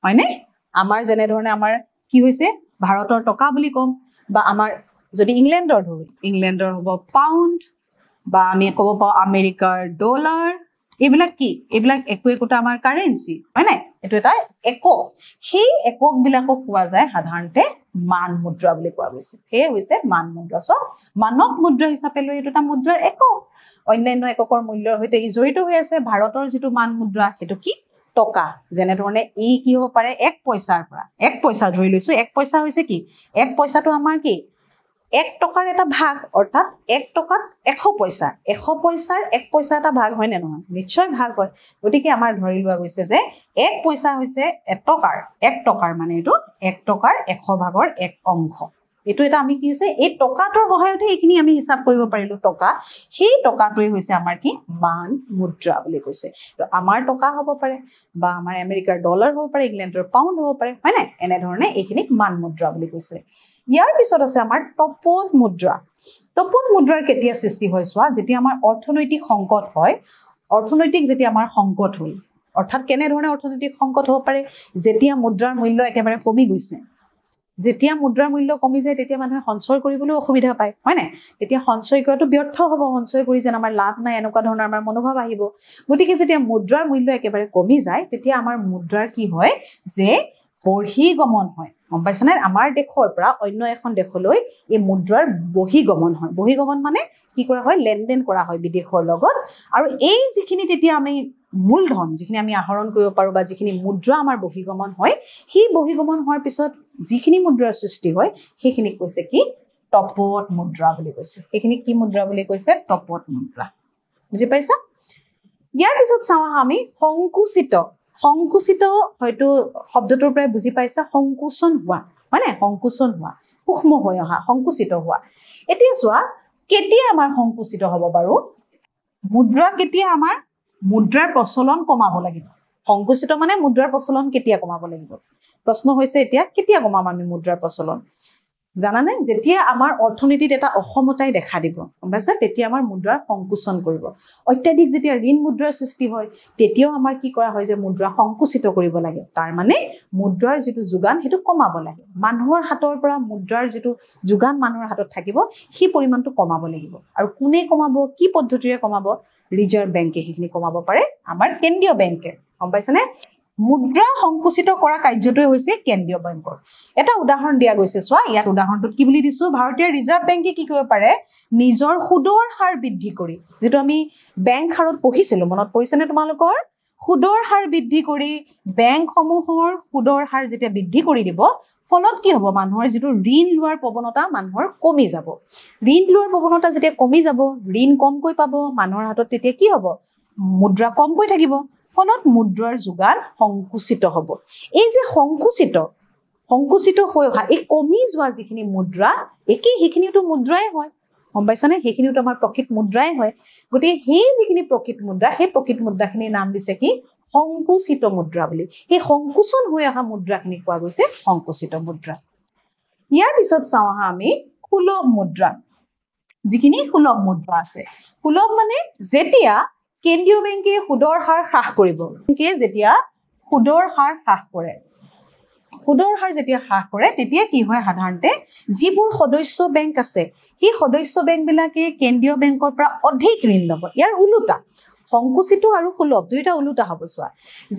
হয়নে আমাৰ যেনে ধৰণে আমাৰ কি হৈছে ভাৰতৰ টকা বুলি কম বা আমাৰ যদি ইংলেণ্ডৰ ধৰো ইংলেণ্ডৰ হ'ব পাউণ্ড বা আমি ক'ব পাওঁ আমেৰিকাৰ ডলাৰ এইবিলাক কি এইবিলাক একোটা আমাৰ কাৰেন্সি হয় নাই এটো এটা একক সেই একক বিলাকক কোৱা যায় সাধাৰণতে মান মুদ্ৰা বুলি কোৱা গৈছে সেই হৈছে মান মুদ্ৰা সো মানক মুদ্ৰা হিচাপে লৈ এটা মুদ্ৰাৰ একক অন্যান্য এককৰ মূল্যৰ সৈতে জড়িত হৈ আছে ভাৰতৰ যেটো মান মুদ্ৰা হেতু কি টকা যেনে ধৰণে ই কি হ'ব পাৰে 1 পইচাৰ পৰা 1 পইচা ধৰি লৈছো 1 পইচা হৈছে কি 1 পইচাটো আমাৰ কি 1 টকাৰ এটা ভাগ অৰ্থাৎ 1 টকাত 100 পইচা 100 পইচাৰ 1 পইচা এটা ভাগ হয় নে নহয় নিশ্চয় ভাগ হয় গতিকে আমাৰ ধৰি লোৱা গৈছে যে 1 পইচা হৈছে 1 টকাৰ মানে এটো 1 টকাৰ 100 ভাগৰ 1 অংশ এটো এটা আমি কি হৈছে এই টকাটোৰ সহায়তে এইখিনি আমি হিসাব কৰিব পাৰিলো টকা সেই টকাটোই হৈছে আমাৰ কি মান মুদ্ৰা বুলি কৈছে তো আমাৰ টকা হ'ব পাৰে বা আমাৰ আমেৰিকাৰ ডলাৰ হ'ব পাৰে ইংলেণ্ডৰ পাউণ্ড হ'ব পাৰে হয় না এনে ধৰণে এইখিনি মান মুদ্ৰা বুলি কৈছে ইয়াৰ পিছত আছে আমাৰ তপত মুদ্ৰাৰ কেতিয়া সৃষ্টি হয় সোৱা যেতিয়া আমাৰ অৰ্থনৈতিক সংকট হয় অৰ্থনৈতিক যেতিয়া আমাৰ সংকট হ'ল অৰ্থাৎ কেনে ধৰণে অৰ্থনৈতিক সংকট হ'ব পাৰে যেতিয়া মুদ্ৰাৰ মূল্য একেবাৰে কমি গৈছে যেতিয়া মুদ্ৰাৰ মূল্য কমি যায় তেতিয়া মানুহে সঞ্চয় কৰিবলৈ অসুবিধা পায় হয় না তেতিয়া সঞ্চয় কৰাটো ব্যৰ্থ হ'ব সঞ্চয় কৰি যেন আমাৰ লাভ নাই এনেকুৱা ধৰণৰ আমাৰ মনোভাৱ আহিব গতিকে যেতিয়া মুদ্ৰাৰ মূল্য একেবাৰে কমি যায় তেতিয়া আমাৰ মুদ্ৰাৰ কি হয় যে বহিগমন হয় গম পাইছানে আমাৰ দেশৰ পৰা অন্য এখন দেশলৈ এই মুদ্ৰাৰ বহিগমন হয় বহিগমন মানে কি কৰা হয় লেনদেন কৰা হয় বিদেশৰ লগত আৰু এই যিখিনি তেতিয়া আমি মূলধন যিখিনি আমি আহৰণ কৰিব পাৰো বা যিখিনি মুদ্ৰা আমাৰ বহিগমন হয় সেই বহিগমন হোৱাৰ পিছত যিখিনি মুদ্ৰাৰ সৃষ্টি হয় সেইখিনি কৈছে কি তপত মুদ্ৰা বুলি কৈছে এইখিনি কি মুদ্ৰা বুলি কৈছে তপত মুদ্ৰা বুজি পাইছা ইয়াৰ পিছত চাওঁ আমি সংকুচিত হয়তো শব্দটোৰ পৰা বুজি পাইছা সংকুচন হোৱা মানে সংকুচন হোৱা সূক্ষ্ম হৈ অহা সংকুচিত হোৱা এতিয়া চোৱা কেতিয়া আমাৰ সংকুচিত হ'ব বাৰু মুদ্ৰা কেতিয়া আমাৰ মুদ্ৰাৰ প্ৰচলন কমাব লাগিব সংকুচিত মানে মুদ্ৰাৰ প্ৰচলন কেতিয়া কমাব লাগিব প্ৰশ্ন হৈছে এতিয়া কেতিয়া কমাম আমি মুদ্ৰাৰ প্ৰচলন জানানে যেতিয়া আমাৰ অৰ্থনীতিত এটা অসমতাই দেখা দিব গমপাইছা তেতিয়া আমাৰ মুদ্ৰাৰ সংকুচন কৰিব অত্যাধিক যেতিয়া ঋণ মুদ্ৰাৰ সৃষ্টি হয় তেতিয়াও আমাৰ কি কৰা হয় যে মুদ্ৰা সংকুচিত কৰিব লাগে তাৰ মানে মুদ্ৰাৰ যেটো যোগান হেতু কমাব লাগে মানুহৰ হাতৰ পৰা মুদ্ৰাৰ যেটো যোগান মানুহৰ হাতত থাকিব সেই পৰিমাণটো কমাব লাগিব আৰু কোনে কমাব কি পদ্ধতিৰে কমাব ৰিজাৰ্ভ বেংকে সেইখিনি কমাব পাৰে আমাৰ কেন্দ্ৰীয় বেংকে গমপাইছানে মুদ্ৰা সংকুচিত কৰা কাৰ্যটোই হৈছে কেন্দ্ৰীয় বেংকৰ এটা উদাহৰণ দিয়া গৈছে চোৱা ইয়াত উদাহৰণটো কি বুলি দিছো ভাৰতীয় ৰিজাৰ্ভ বেংকে কি কৰিব পাৰে নিজৰ সুদৰ হাৰ বৃদ্ধি কৰি যেটো আমি বেংক হাৰত পঢ়িছিলো মনত পৰিছেনে তোমালোকৰ সুদৰ হাৰ বৃদ্ধি কৰি বেংকসমূহৰ সুদৰ হাৰ যেতিয়া বৃদ্ধি কৰি দিব ফলত কি হ'ব মানুহৰ যেটো ঋণ লোৱাৰ প্ৰৱণতা মানুহৰ কমি যাব ঋণ লোৱাৰ প্ৰৱণতা যেতিয়া কমি যাব ঋণ কমকৈ পাব মানুহৰ হাতত তেতিয়া কি হ'ব মুদ্ৰা কমকৈ থাকিব ফলত মুদ্ৰাৰ যোগান সংকুচিত হ'ব এই যে সংকুচিত হৈ অহা এই কমি যোৱা যিখিনি মুদ্ৰা একেই সেইখিনিটো মুদ্ৰাই হয় গম পাইছানে সেইখিনিটো আমাৰ প্ৰকৃত মুদ্ৰাই হয় গতিকে সেই যিখিনি প্ৰকৃত মুদ্ৰা সেই প্ৰকৃত মুদ্ৰাখিনিৰ নাম দিছে কি সংকুচিত মুদ্ৰা বুলি সেই সংকুচন হৈ অহা মুদ্ৰাখিনি কোৱা গৈছে সংকুচিত মুদ্ৰা ইয়াৰ পিছত চাওঁ আহা আমি সুলভ মুদ্ৰা যিখিনি সুলভ মুদ্ৰা আছে সুলভ মানে যেতিয়া কেন্দ্ৰীয় বেংকে সুদৰ হাৰ হ্ৰাস কৰিব যেতিয়া সুদৰ হাৰ হ্ৰাস কৰে সুদৰ হাৰ যেতিয়া হ্ৰাস কৰে তেতিয়া কি হয় সাধাৰণতে যিবোৰ সদস্য বেংক আছে সেই সদস্য বেংকবিলাকে কেন্দ্ৰীয় বেংকৰ পৰা অধিক ঋণ ল'ব ইয়াৰ উলুটা সংকুচিত আৰু সুলভ দুইটা উলুটা হ'ব চোৱা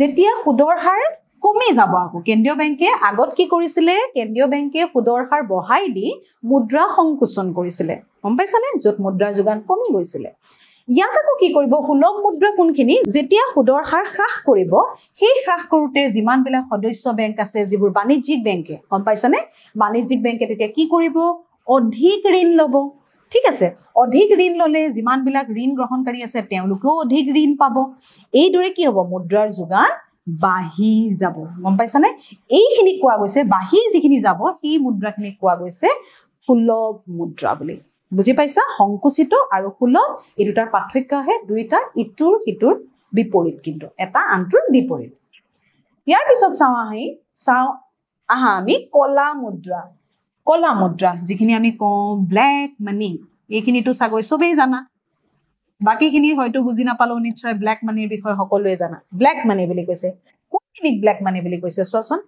যেতিয়া সুদৰ হাৰ কমি যাব আকৌ কেন্দ্ৰীয় বেংকে আগত কি কৰিছিলে কেন্দ্ৰীয় বেংকে সুদৰ হাৰ বঢ়াই দি মুদ্ৰা সংকুচন কৰিছিলে গম পাইছানে য'ত মুদ্ৰাৰ যোগান কমি গৈছিলে ইয়াত আকৌ কি কৰিব সুলভ মুদ্ৰা কোনখিনি যেতিয়া সুদৰ হাৰ হ্ৰাস কৰিব সেই হ্ৰাস কৰোতে যিমানবিলাক সদস্য বেংক আছে যিবোৰ বাণিজ্যিক বেংকে গম পাইছানে বাণিজ্যিক বেংকে তেতিয়া কি কৰিব অধিক ঋণ ল'ব ঠিক আছে অধিক ঋণ ল'লে যিমানবিলাক ঋণ গ্ৰহণকাৰী আছে তেওঁলোকেও অধিক ঋণ পাব এইদৰে কি হ'ব মুদ্ৰাৰ যোগান বাঢ়ি যাব গম পাইছানে এইখিনি কোৱা গৈছে বাঢ়ি যিখিনি যাব সেই মুদ্ৰাখিনি কোৱা গৈছে সুলভ মুদ্ৰা বুলি বুজি পাইছা সংকুচিত আৰু সুলভ এই দুটাৰ পাৰ্থক্য আছে দুইটা ইটোৰ সিটোৰ বিপৰীত কিন্তু এটা আনটোৰ বিপৰীত ইয়াৰ পিছত চাওঁ আহা আমি কলা মুদ্ৰা যিখিনি আমি কওঁ ব্লেক মানি এইখিনিটো চাগৈ সবেই জানা বাকিখিনি হয়তো বুজি নাপালো নিশ্চয় ব্লেক মানিৰ বিষয়ে সকলোৱে জানা ব্লেক মানি বুলি কৈছে কোনখিনিক ব্লেক মানি বুলি কৈছে চোৱাচোন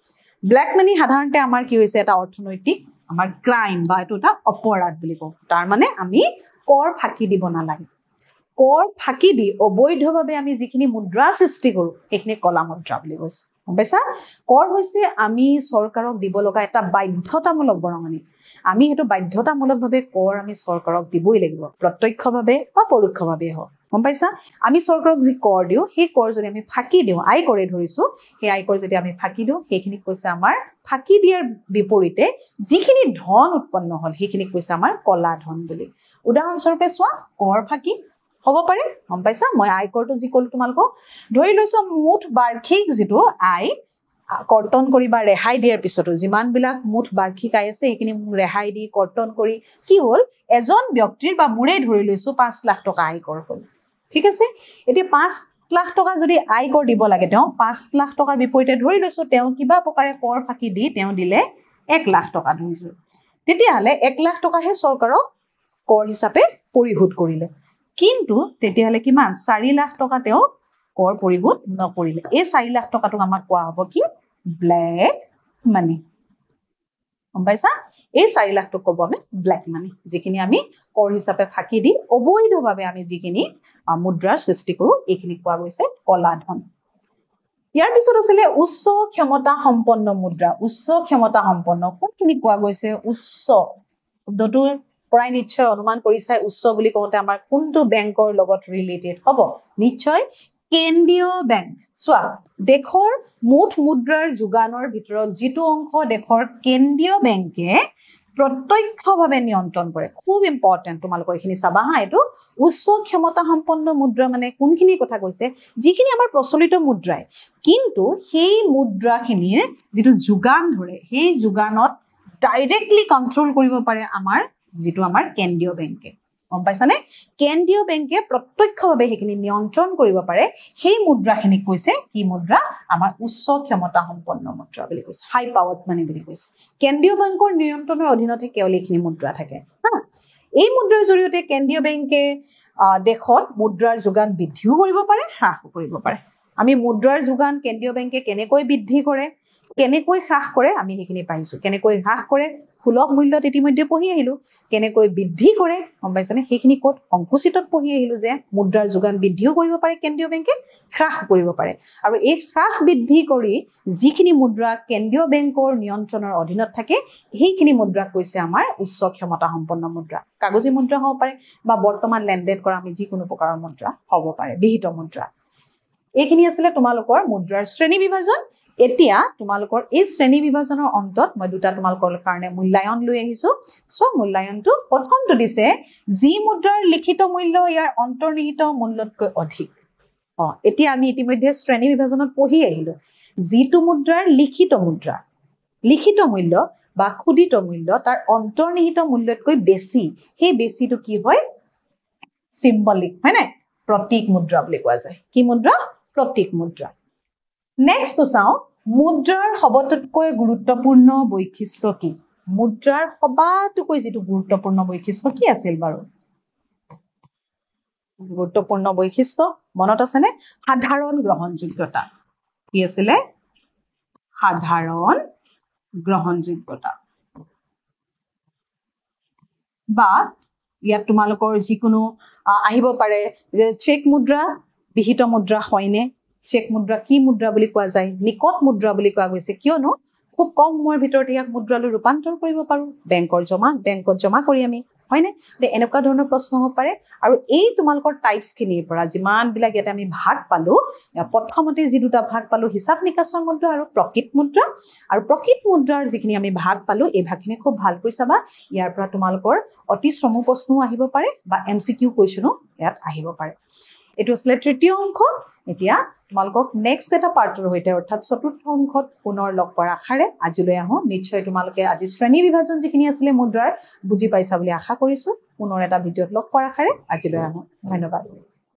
ব্লেক মানি সাধাৰণতে আমাৰ কি হৈছে এটা অৰ্থনৈতিক আমাৰ ক্ৰাইম বা এইটো এটা অপৰাধ বুলি কওঁ তাৰ মানে আমি কৰ ফাঁকি দিব নালাগে কৰ ফাঁকি দি অবৈধভাৱে আমি যিখিনি মুদ্ৰা সৃষ্টি কৰোঁ সেইখিনি কলা মুদ্ৰা বুলি কৈছে গম পাইছা কৰ হৈছে আমি চৰকাৰক দিব লগা এটা বাধ্যতামূলক বৰঙণি আমি সেইটো বাধ্যতামূলকভাৱে কৰ আমি চৰকাৰক দিবই লাগিব প্ৰত্যক্ষভাৱে বা পৰোক্ষভাৱে হওক গম পাইছা আমি চৰকাৰক যি কৰ দিওঁ সেই কৰ যদি আমি ফাঁকি দিওঁ আয়কৰে ধৰিছো সেই আয়কৰ যদি আমি ফাঁকি দিওঁ সেইখিনি কৈছে আমাৰ ফাঁকি দিয়াৰ বিপৰীতে যিখিনি ধন উৎপন্ন হ'ল সেইখিনি কৈছে আমাৰ কলা ধন বুলি উদাহৰণস্বৰূপে চোৱা কৰ ফাঁকি হ'ব পাৰে গম পাইছা মই আয়কৰটো যি ক'লো তোমালোকক ধৰি লৈছো মুঠ বাৰ্ষিক যিটো আয় কৰ্তন কৰি বা ৰেহাই দিয়াৰ পিছতো যিমানবিলাক মুঠ বাৰ্ষিক আয় আছে সেইখিনি ৰেহাই দি কৰ্তন কৰি কি হ'ল এজন ব্যক্তিৰ বা মোৰে ধৰি লৈছো 5 লাখ টকা আয়কৰ হ'ল ঠিক আছে এতিয়া 5 লাখ টকা যদি আয়কৰ দিব লাগে তেওঁ 5 লাখ টকাৰ বিপৰীতে ধৰি লৈছো তেওঁ কিবা প্ৰকাৰে কৰ ফাঁকি দি তেওঁ দিলে 1 লাখ টকা ধৰিছো তেতিয়াহ'লে 1 লাখ টকাহে চৰকাৰক কৰ হিচাপে পৰিশোধ কৰিলে কিন্তু তেতিয়াহ'লে কিমান 4 লাখ টকা তেওঁ কৰ পৰিশোধ নকৰিলে এই 4 লাখ টকাটোক আমাক কোৱা হ'ব কি ব্লেক মানি গম পাইছা এই 4 লাখটোক ক'ব আমি ব্লেক মানি যিখিনি আমি কৰ হিচাপে ফাঁকি দি অবৈধভাৱে আমি যিখিনি মুদ্ৰাৰ সৃষ্টি কৰোঁ এইখিনি কোৱা গৈছে কলা ধন ইয়াৰ পিছত আছিলে উচ্চ ক্ষমতা সম্পন্ন মুদ্ৰা উচ্চ ক্ষমতা সম্পন্ন কোনখিনি কোৱা গৈছে উচ্চ শব্দটোৰ পৰাই নিশ্চয় অনুমান কৰিছাই উচ্চ বুলি কওঁতে আমাৰ কোনটো বেংকৰ লগত ৰিলেটেড হ'ব নিশ্চয় কেন্দ্ৰীয় বেংক চোৱা দেশৰ মুঠ মুদ্ৰাৰ যোগানৰ ভিতৰত যিটো অংশ দেশৰ কেন্দ্ৰীয় বেংকে প্ৰত্যক্ষভাৱে নিয়ন্ত্ৰণ কৰে খুব ইম্পৰ্টেন্ট তোমালোকৰ এইখিনি চাবা হা এইটো উচ্চ ক্ষমতা সম্পন্ন মুদ্ৰা মানে কোনখিনি কথা কৈছে যিখিনি আমাৰ প্ৰচলিত মুদ্ৰাই কিন্তু সেই মুদ্ৰাখিনিৰ যিটো যোগান ধৰে সেই যোগানত ডাইৰেক্টলি কন্ট্ৰোল কৰিব পাৰে আমাৰ যিটো আমাৰ কেন্দ্ৰীয় বেংকে গম পাইছানে কেন্দ্ৰীয় বেংকে প্ৰত্যক্ষভাৱে সেইখিনি নিয়ন্ত্ৰণ কৰিব পাৰে সেই মুদ্ৰাখিনিক কৈছে কি মুদ্ৰা আমাৰ উচ্চ ক্ষমতা সম্পন্ন মুদ্ৰা বুলি কৈছে হাই পাৱাৰ্ড মানি বুলি কৈছে কেন্দ্ৰীয় বেংকৰ নিয়ন্ত্ৰণৰ অধীনতে কেৱল এইখিনি মুদ্ৰা থাকে এই মুদ্ৰাৰ জৰিয়তে কেন্দ্ৰীয় বেংকে দেশত মুদ্ৰাৰ যোগান বৃদ্ধিও কৰিব পাৰে হ্ৰাসও কৰিব পাৰে আমি মুদ্ৰাৰ যোগান কেন্দ্ৰীয় বেংকে কেনেকৈ বৃদ্ধি কৰে কেনেকৈ হ্ৰাস কৰে আমি সেইখিনি পাইছো কেনেকৈ হ্ৰাস কৰে সুলভ মূল্যত ইতিমধ্যে পঢ়ি আহিলো কেনেকৈ বৃদ্ধি কৰে গম পাইছানে সেইখিনি ক'ত সংকুচিতত পঢ়ি আহিলো যে মুদ্ৰাৰ যোগান বৃদ্ধিও কৰিব পাৰে কেন্দ্ৰীয় বেংকে হ্ৰাস কৰিব পাৰে আৰু এই হ্ৰাস বৃদ্ধি কৰি যিখিনি মুদ্ৰা কেন্দ্ৰীয় বেংকৰ নিয়ন্ত্ৰণৰ অধীনত থাকে সেইখিনি মুদ্ৰা কৈছে আমাৰ উচ্চ ক্ষমতা সম্পন্ন মুদ্ৰা কাগজী মুদ্ৰা হ'ব পাৰে বা বৰ্তমান লেনদেন কৰা আমি যিকোনো প্ৰকাৰৰ মুদ্ৰা হ'ব পাৰে বিহিত মুদ্ৰা এইখিনি আছিলে তোমালোকৰ মুদ্ৰাৰ শ্ৰেণী বিভাজন এতিয়া তোমালোকৰ এই শ্ৰেণী বিভাজনৰ অন্তত মই দুটা তোমালোকৰ কাৰণে মূল্যায়ন লৈ আহিছো সো মূল্যায়নটো প্ৰথমটো দিছে যি মুদ্ৰাৰ লিখিত মূল্য ইয়াৰ অন্তৰ্নিহিত মূল্যতকৈ অধিক এতিয়া আমি ইতিমধ্যে শ্ৰেণী বিভাজনত পঢ়ি আহিলো যিটো মুদ্ৰাৰ লিখিত মূল্য বা খুদিত মূল্য তাৰ অন্তৰ্নিহিত মূল্যতকৈ বেছি সেই বেছিটো কি হয় সিম্বলিক হয় না প্ৰতীক মুদ্ৰা বুলি কোৱা যায় কি মুদ্ৰা প্ৰতীক মুদ্ৰা নেক্সট চাও মুদ্ৰাৰ সবতকৈ গুৰুত্বপূৰ্ণ বৈশিষ্ট্য কি মুদ্ৰাৰ সবাতকৈ যেটো গুৰুত্বপূৰ্ণ বৈশিষ্ট্য কি আছিল বাৰু গুৰুত্বপূৰ্ণ বৈশিষ্ট্য মনত আছে নে সাধাৰণ গ্ৰহণযোগ্যতা কি আছিল সাধাৰণ গ্ৰহণযোগ্যতা বা ইয়াত তোমালোকৰ যিকোনো আহিব পাৰে যে চেক মুদ্ৰা বিহিত মুদ্ৰা হয়নে চেক মুদ্ৰা কি মুদ্ৰা বুলি কোৱা যায় নিকট মুদ্ৰা বুলি কোৱা গৈছে কিয়নো খুব কম সময়ৰ ভিতৰত ইয়াক মুদ্ৰালৈ ৰূপান্তৰ কৰিব পাৰো বেংকত জমা কৰি আমি হয়নে তে এনেকুৱা ধৰণৰ প্ৰশ্ন হ'ব পাৰে আৰু এই তোমালোকৰ টাইপছ খিনিৰ পৰা যিমান বিলাক ইয়াতে আমি ভাগ পালো প্ৰথমতে যি দুটা ভাগ পালো হিচাপ নিকাচৰ মুদ্ৰা আৰু প্ৰকৃত মুদ্ৰা আৰু প্ৰকৃত মুদ্ৰাৰ যিখিনি আমি ভাগ পালো এই ভাগখিনি খুব ভালকৈ চাবা ইয়াৰ পৰা তোমালোকৰ অতি শ্ৰম প্ৰশ্নও আহিব পাৰে বা এমসিকিউ কোৱেশ্যনো ইয়াত আহিব পাৰে এটো আসলে তৃতীয় অংশ এতিয়া তোমালোকক নেক্সট এটা পাৰ্টৰ হৈতে অৰ্থাৎ চতুৰ্থ অংশত পুনৰ লগ কৰাৰ আশাৰে আজিলৈ আহো নিশ্চয় তোমালোকে আজি শ্ৰেণী বিভাজন যিখিনি আছিল মুদ্ৰাৰ বুজি পাইছা বুলি আশা কৰিছো পুনৰ এটা ভিডিঅত লগ কৰাৰ আশাৰে আজিলৈ আহো ধন্যবাদ